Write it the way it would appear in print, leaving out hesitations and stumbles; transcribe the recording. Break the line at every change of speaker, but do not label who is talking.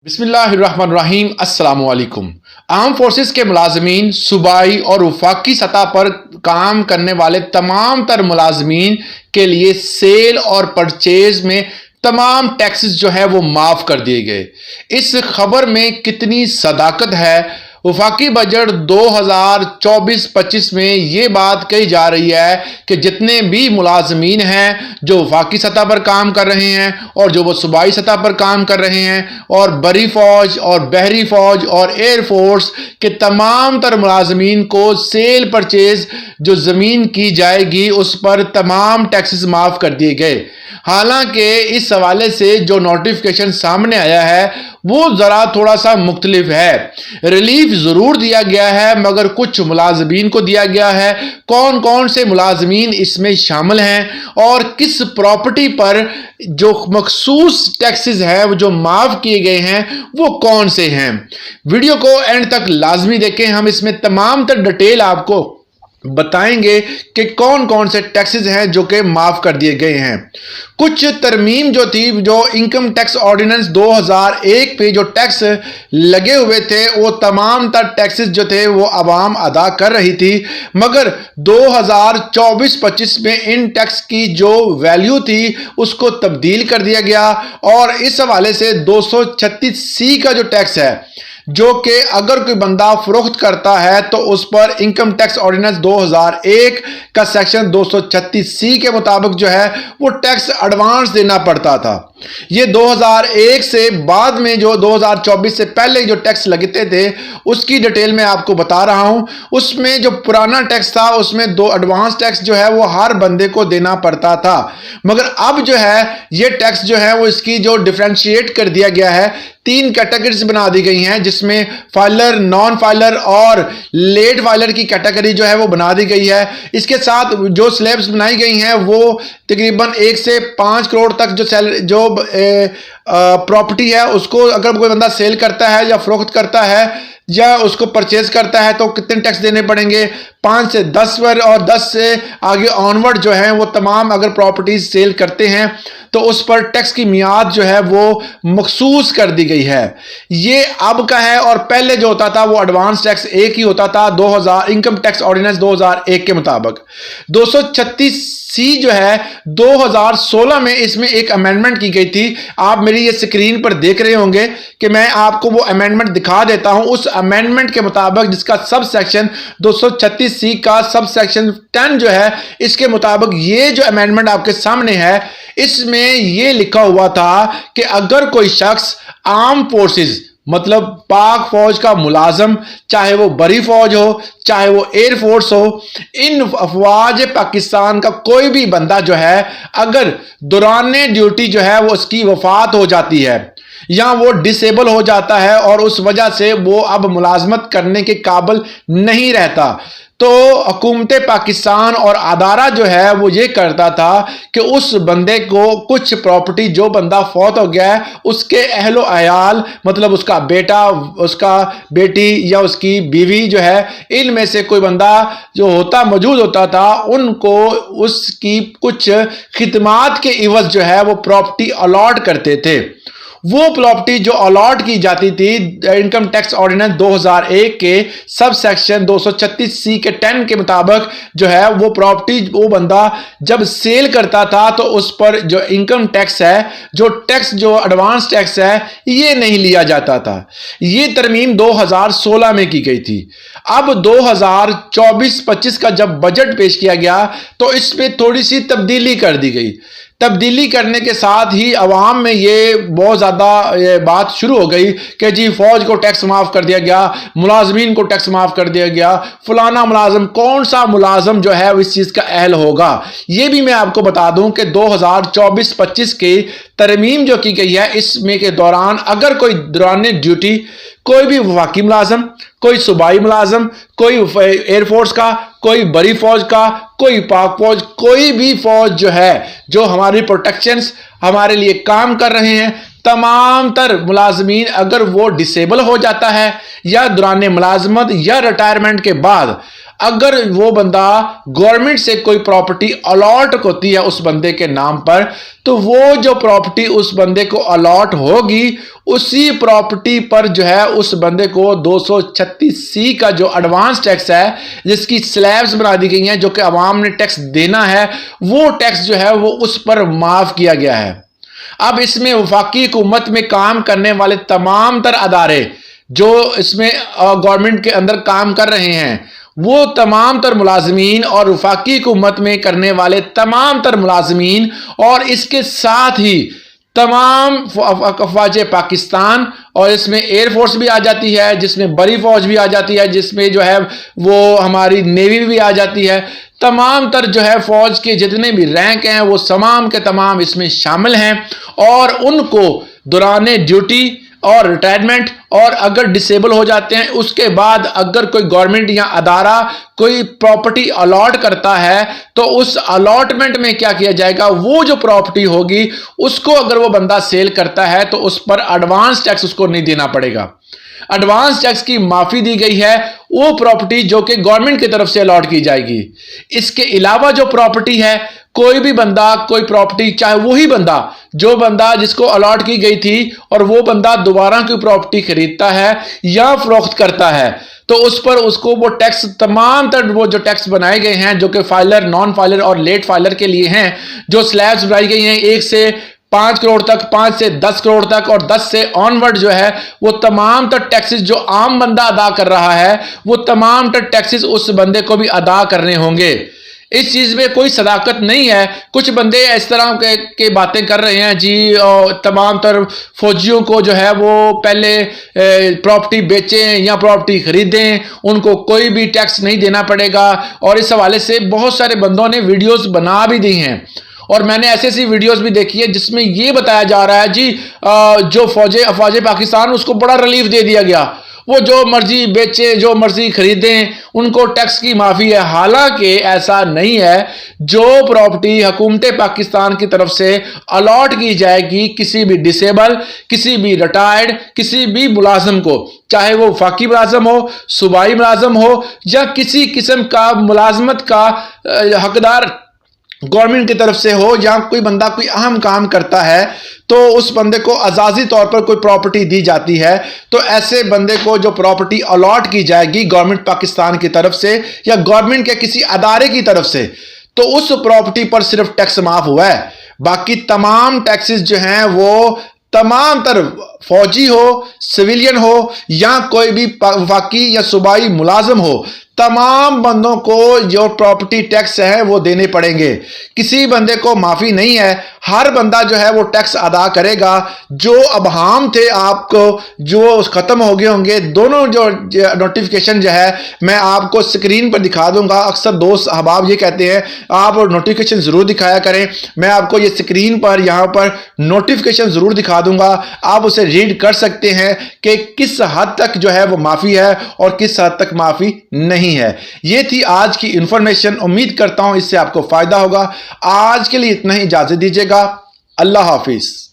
بسم اللہ الرحمن الرحیم۔ السلام علیکم۔ آرم فورسز کے ملازمین، صوبائی اور وفاقی سطح پر کام کرنے والے تمام تر ملازمین کے لیے سیل اور پرچیز میں تمام ٹیکسز جو ہے وہ معاف کر دیے گئے۔ اس خبر میں کتنی صداقت ہے؟ وفاقی بجٹ 2024-25 میں یہ بات کہی جا رہی ہے کہ جتنے بھی ملازمین ہیں جو وفاقی سطح پر کام کر رہے ہیں اور جو وہ صوبائی سطح پر کام کر رہے ہیں اور بری فوج اور بحری فوج اور ایئر فورس کے تمام تر ملازمین کو سیل پرچیز جو زمین کی جائے گی اس پر تمام ٹیکسز معاف کر دیے گئے۔ حالانکہ اس حوالے سے جو نوٹیفیکیشن سامنے آیا ہے وہ ذرا تھوڑا سا مختلف ہے۔ ریلیف ضرور دیا گیا ہے مگر کچھ ملازمین کو دیا گیا ہے۔ کون کون سے ملازمین اس میں شامل ہیں اور کس پراپرٹی پر جو مخصوص ٹیکسز ہیں جو معاف کیے گئے ہیں وہ کون سے ہیں؟ ویڈیو کو اینڈ تک لازمی دیکھیں۔ ہم اس میں تمام تر ڈیٹیل آپ کو بتائیں گے کہ کون کون سے ٹیکسز ہیں جو کہ معاف کر دیے گئے ہیں۔ کچھ ترمیم جو تھی، جو انکم ٹیکس آرڈیننس 2001 پہ جو ٹیکس لگے ہوئے تھے وہ تمام تر ٹیکسز جو تھے وہ عوام ادا کر رہی تھی، مگر 2024-25 میں ان ٹیکس کی جو ویلیو تھی اس کو تبدیل کر دیا گیا اور اس حوالے سے 236C کا جو ٹیکس ہے جو کہ اگر کوئی بندہ فروخت کرتا ہے تو اس پر انکم ٹیکس آرڈیننس 2001 کا سیکشن 236C کے مطابق جو ہے وہ ٹیکس ایڈوانس دینا پڑتا تھا۔ یہ 2001 سے بعد میں جو 2024 سے پہلے جو ٹیکس لگتے تھے اس کی ڈیٹیل میں آپ کو بتا رہا ہوں۔ اس میں جو پرانا ٹیکس تھا اس میں دو ایڈوانس ٹیکس جو ہے وہ ہر بندے کو دینا پڑتا تھا، مگر اب جو ہے یہ ٹیکس جو ہے وہ اس کی جو ڈیفرینشیٹ کر دیا گیا ہے، 3 کیٹیگریز بنا دی گئی ہیں جس میں فائلر، نان فائلر اور لیٹ فائلر کی کیٹیگری جو ہے وہ بنا دی گئی ہے۔ اس کے ساتھ جو سلیبس بنائی گئی ہیں وہ تقریباً 1 سے 5 کروڑ تک جو پراپرٹی ہے اس کو اگر کوئی بندہ سیل کرتا ہے یا فروخت کرتا ہے یا اس کو پرچیز کرتا ہے تو کتنے ٹیکس دینے پڑیں گے؟ 5 سے 10 پر اور 10 سے آگے آنورڈ جو ہیں وہ تمام اگر پراپرٹیز سیل کرتے ہیں تو اس پر ٹیکس کی میعاد جو ہے وہ مخصوص کر دی گئی ہے۔ یہ اب کا ہے اور پہلے جو ہوتا تھا وہ ایڈوانس ٹیکس ایک ہی ہوتا تھا 2000 انکم ٹیکس آرڈیننس 2001 کے مطابق۔ 236C جو ہے 2016 میں اس میں ایک امینڈمنٹ کی گئی تھی۔ آپ میری یہ سکرین پر دیکھ رہے ہوں گے کہ میں آپ کو وہ امینڈمنٹ دکھا دیتا ہوں۔ اس امینڈمنٹ کے مطابق جس کا سب سیکشن 236C کا سب سیکشن 10 جو ہے اس کے مطابق یہ جو امینڈمنٹ آپ کے سامنے ہے اس میں یہ لکھا ہوا تھا کہ اگر کوئی شخص آرم فورسز مطلب پاک فوج کا ملازم، چاہے وہ بری فوج ہو چاہے وہ ایئر فورس ہو، ان افواج پاکستان کا کوئی بھی بندہ جو ہے اگر دوران ڈیوٹی جو ہے وہ اس کی وفات ہو جاتی ہے یا وہ ڈسیبل ہو جاتا ہے اور اس وجہ سے وہ اب ملازمت کرنے کے قابل نہیں رہتا تو حکومت پاکستان اور ادارہ جو ہے وہ یہ کرتا تھا کہ اس بندے کو کچھ پراپرٹی، جو بندہ فوت ہو گیا ہے اس کے اہل و عیال مطلب اس کا بیٹا، اس کا بیٹی یا اس کی بیوی جو ہے، ان میں سے کوئی بندہ جو موجود ہوتا تھا ان کو اس کی کچھ خدمات کے عوض جو ہے وہ پراپرٹی الاٹ کرتے تھے۔ وہ پراپرٹی جو الاٹ کی جاتی تھی انکم ٹیکس آرڈیننس 2001 کے سب سیکشن 236C کے 10 کے مطابق جو ہے وہ پراپرٹی وہ بندہ جب سیل کرتا تھا تو اس پر جو انکم ٹیکس ہے، جو ٹیکس جو ایڈوانس ٹیکس ہے یہ نہیں لیا جاتا تھا۔ یہ ترمیم 2016 میں کی گئی تھی۔ اب 2024-25 کا جب بجٹ پیش کیا گیا تو اس پہ تھوڑی سی تبدیلی کر دی گئی۔ تبدیلی کرنے کے ساتھ ہی عوام میں یہ بہت زیادہ بات شروع ہو گئی کہ جی فوج کو ٹیکس معاف کر دیا گیا، ملازمین کو ٹیکس معاف کر دیا گیا، فلانا ملازم، کون سا ملازم جو ہے اس چیز کا اہل ہوگا۔ یہ بھی میں آپ کو بتا دوں کہ 2024-25 کی ترمیم جو کی گئی ہے اس میں کے دوران اگر کوئی دوران ڈیوٹی کوئی بھی وفاقی ملازم، کوئی صوبائی ملازم، کوئی ایئر فورس کا، کوئی بری فوج کا، کوئی پاک فوج، کوئی بھی فوج جو ہے جو ہماری پروٹیکشنز ہمارے لیے کام کر رہے ہیں، تمام تر ملازمین اگر وہ ڈسیبل ہو جاتا ہے یا دوران ملازمت یا ریٹائرمنٹ کے بعد اگر وہ بندہ گورنمنٹ سے کوئی پراپرٹی الاٹ ہوتی ہے اس بندے کے نام پر، تو وہ جو پراپرٹی اس بندے کو الاٹ ہوگی اسی پراپرٹی پر جو ہے اس بندے کو 236C کا جو ایڈوانس ٹیکس ہے، جس کی سلیبز بنا دی گئی ہیں جو کہ عوام نے ٹیکس دینا ہے، وہ ٹیکس جو ہے وہ اس پر معاف کیا گیا ہے۔ اب اس میں وفاقی حکومت میں کام کرنے والے تمام تر ادارے جو اس میں گورنمنٹ کے اندر کام کر رہے ہیں، وہ تمام تر ملازمین اور وفاقی حکومت میں کرنے والے تمام تر ملازمین، اور اس کے ساتھ ہی تمام افواج پاکستان، اور اس میں ایئر فورس بھی آ جاتی ہے، جس میں بری فوج بھی آ جاتی ہے، جس میں جو ہے وہ ہماری نیوی بھی آ جاتی ہے، تمام تر جو ہے فوج کے جتنے بھی رینک ہیں وہ تمام کے تمام اس میں شامل ہیں، اور ان کو دوران ڈیوٹی اور ریٹائرمنٹ اور اگر ڈسیبل ہو جاتے ہیں اس کے بعد اگر کوئی گورنمنٹ یا ادارہ کوئی پراپرٹی الاٹ کرتا ہے تو اس الاٹمنٹ میں کیا کیا جائے گا، وہ جو پراپرٹی ہوگی اس کو اگر وہ بندہ سیل کرتا ہے تو اس پر ایڈوانس ٹیکس اس کو نہیں دینا پڑے گا۔ ایڈوانس ٹیکس کی معافی دی گئی ہے وہ پراپرٹی جو کہ گورنمنٹ کی طرف سے الاٹ کی جائے گی۔ اس کے علاوہ جو پراپرٹی ہے، کوئی بھی بندہ کوئی پراپرٹی، چاہے وہی بندہ جو بندہ جس کو الاٹ کی گئی تھی اور وہ بندہ دوبارہ کوئی پراپرٹی خریدتا ہے یا فروخت کرتا ہے، تو اس پر اس کو وہ ٹیکس، تمام تر وہ جو ٹیکس بنائے گئے ہیں جو کہ فائلر، نان فائلر اور لیٹ فائلر کے لیے ہیں، جو سلیبز بنائی گئی ہیں 1 سے 5 کروڑ تک، 5 سے 10 کروڑ تک اور 10 سے آن ورڈ جو ہے، وہ تمام تر ٹیکسز جو عام بندہ ادا کر رہا ہے وہ تمام تر ٹیکسز اس بندے کو بھی ادا کرنے ہوں گے۔ اس چیز میں کوئی صداقت نہیں ہے۔ کچھ بندے اس طرح کے باتیں کر رہے ہیں، جی تمام تر فوجیوں کو جو ہے وہ پہلے پراپرٹی بیچیں یا پراپرٹی خریدیں، ان کو کوئی بھی ٹیکس نہیں دینا پڑے گا، اور اس حوالے سے بہت سارے بندوں نے ویڈیوز بنا بھی دی ہیں، اور میں نے ایسی ویڈیوز بھی دیکھی ہے جس میں یہ بتایا جا رہا ہے جی جو افواج پاکستان اس کو بڑا ریلیف دے دیا گیا، وہ جو مرضی بیچیں، جو مرضی خریدیں، ان کو ٹیکس کی معافی ہے۔ حالانکہ ایسا نہیں ہے۔ جو پراپرٹی حکومت پاکستان کی طرف سے الاٹ کی جائے گی کسی بھی ڈسیبل، کسی بھی ریٹائرڈ، کسی بھی ملازم کو، چاہے وہ وفاقی ملازم ہو، صوبائی ملازم ہو، یا کسی قسم کا ملازمت کا حقدار گورنمنٹ کی طرف سے ہو، یا کوئی بندہ کوئی اہم کام کرتا ہے تو اس بندے کو اعزازی طور پر کوئی پراپرٹی دی جاتی ہے، تو ایسے بندے کو جو پراپرٹی الاٹ کی جائے گی گورنمنٹ پاکستان کی طرف سے یا گورنمنٹ کے کسی ادارے کی طرف سے، تو اس پراپرٹی پر صرف ٹیکس معاف ہوا ہے۔ باقی تمام ٹیکسز جو ہیں وہ تمام تر فوجی ہو، سویلین ہو، یا کوئی بھی وفاقی یا صوبائی ملازم ہو، تمام بندوں کو جو پراپرٹی ٹیکس ہے وہ دینے پڑیں گے۔ کسی بندے کو معافی نہیں ہے، ہر بندہ جو ہے وہ ٹیکس ادا کرے گا۔ جو ابہام تھے آپ کو جو ختم ہو گئے ہوں گے، دونوں جو نوٹیفیکیشن جو ہے میں آپ کو سکرین پر دکھا دوں گا۔ اکثر دوست احباب یہ کہتے ہیں آپ نوٹیفیکیشن ضرور دکھایا کریں، میں آپ کو یہ سکرین پر یہاں پر نوٹیفیکیشن ضرور دکھا دوں گا، آپ اسے ریڈ کر سکتے ہیں کہ کس حد تک جو ہے وہ معافی ہے اور کس حد تک معافی نہیں ہے۔ یہ تھی آج کی انفارمیشن، امید کرتا ہوں اس سے آپ کو فائدہ ہوگا۔ آج کے لیے اتنا ہی، اجازت دیجیے گا، اللہ حافظ۔